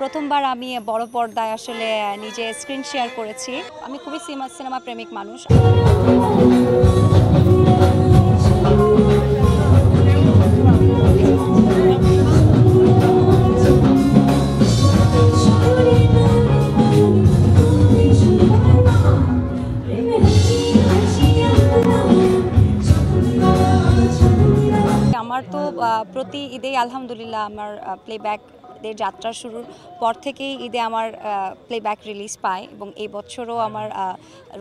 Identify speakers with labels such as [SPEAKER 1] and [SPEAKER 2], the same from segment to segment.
[SPEAKER 1] প্রথমবার আমি বড় পর্দায় আসলে নিজে স্ক্রিন শেয়ার করেছি। আমি খুবই সিনেমা প্রেমিক মানুষ। আমার তো প্রতি ঈদেই আলহামদুলিল্লাহ আমার প্লেব্যাক যাত্রা শুরুর পর থেকেই ঈদে আমার প্লেব্যাক রিলিজ পায় এবং এই বছরও আমার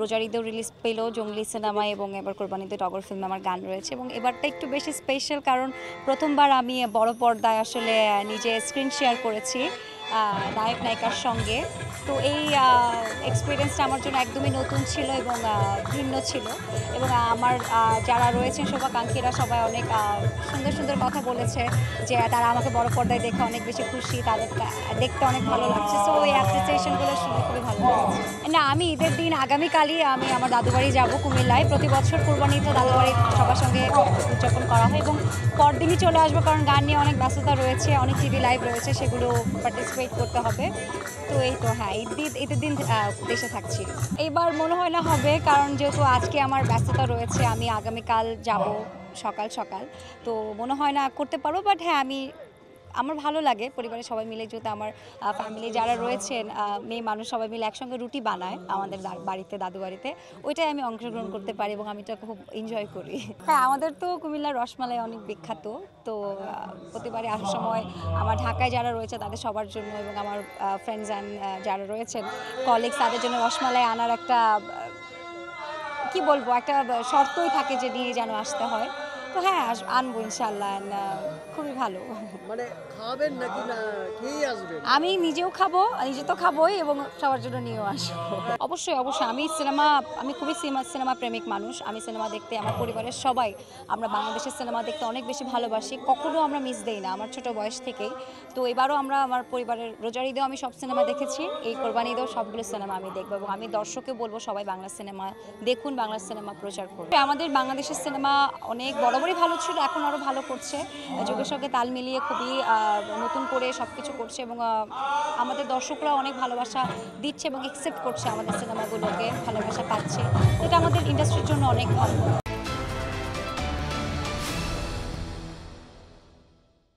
[SPEAKER 1] রোজার ঈদেও রিলিজ পেল জঙ্গলি সিনেমায় এবং এবার কোরবানিতে টগর ফিল্মে আমার গান রয়েছে এবং এবারটা একটু বেশি স্পেশাল কারণ প্রথমবার আমি বড় পর্দায় আসলে নিজে স্ক্রিন শেয়ার করেছি নায়ক নায়িকার সঙ্গে। তো এই এক্সপিরিয়েন্সটা আমার জন্য একদমই নতুন ছিল এবং ভিন্ন ছিল এবং আমার যারা রয়েছেন শুভাকাঙ্ক্ষীরা সবাই অনেক সুন্দর সুন্দর কথা বলেছে যে তারা আমাকে বড় পর্দায় দেখে অনেক বেশি খুশি, তাদের দেখতে অনেক ভালো লাগছে। সো এই অ্যাপ্রিসিয়েশনগুলো শুনে খুবই ভালো লাগছে। না, আমি ঈদের দিন আগামীকালই আমি আমার দাদুবাড়ি যাব কুমিল্লায়। প্রতি বছর কোরবানিতে দাদুবাড়ি সবার সঙ্গে উদযাপন করা হয় এবং পরদিনই চলে আসবো কারণ গান নিয়ে অনেক ব্যস্ততা রয়েছে, অনেক টিভি লাইভ রয়েছে, সেগুলো পার্টিসিপেট করতে হবে। তো এই তো হ্যাঁ, ঈদের দিন দেশে থাকছি। এইবার মনে হয় না হবে কারণ যেহেতু আজকে আমার ব্যস্ততা রয়েছে, আমি আগামীকাল যাব সকাল সকাল, তো মনে হয় না করতে পারবো। বাট হ্যাঁ, আমার ভালো লাগে পরিবারের সবাই মিলে, যেহেতু আমার ফ্যামিলি যারা রয়েছেন মেয়ে মানুষ সবাই মিলে একসঙ্গে রুটি বানায় আমাদের বাড়িতে, দাদু বাড়িতে, ওইটাই আমি অংশগ্রহণ করতে পারি এবং আমি এটা খুব এনজয় করি। হ্যাঁ, আমাদের তো কুমিল্লার রসমালাই অনেক বিখ্যাত। তো প্রতিবারে আসার সময় আমার ঢাকায় যারা রয়েছে তাদের সবার জন্য এবং আমার ফ্রেন্ডস অ্যান্ড যারা রয়েছেন কলিগস তাদের জন্য রসমালাই আনার একটা কি বলবো, একটা শর্তই থাকে যে নিয়ে যেন আসতে হয়। তো হ্যাঁ, আনবো ইনশাল্লাহ। খুবই ভালো।
[SPEAKER 2] মানে খাবেন নাকি না খেয়ে আসবেন?
[SPEAKER 1] আমি নিজেও খাবো, নিজে তো খাবোই এবং সবার জন্য নিয়েও আসবো। অবশ্যই অবশ্যই আমি খুবই সিনেমা প্রেমিক মানুষ। আমি সিনেমা দেখতে, আমার পরিবারের সবাই আমরা বাংলাদেশের সিনেমা দেখতে অনেক বেশি ভালোবাসি, কখনো আমরা মিস দেই না আমার ছোট বয়স থেকেই। তো এবারও আমার পরিবারের রোজার ঈদেও আমি সব সিনেমা দেখেছি, এই কোরবানি ঈদেও সবগুলো সিনেমা আমি দেখবো এবং আমি দর্শককে বলবো সবাই বাংলা সিনেমা দেখুন, বাংলা সিনেমা প্রচার করুন। আমাদের বাংলাদেশের সিনেমা অনেক বরাবরই ভালো ছিল, এখন আরও ভালো করছে, যুগের সঙ্গে তাল মিলিয়ে খুবই নতুন করে সব কিছু করছে এবং আমাদের দর্শকরা অনেক ভালোবাসা দিচ্ছে এবং অ্যাকসেপ্ট করছে আমাদের সিনেমাগুলোকে, ভালোবাসা পাচ্ছে। এটা আমাদের ইন্ডাস্ট্রির জন্য অনেক ভালো।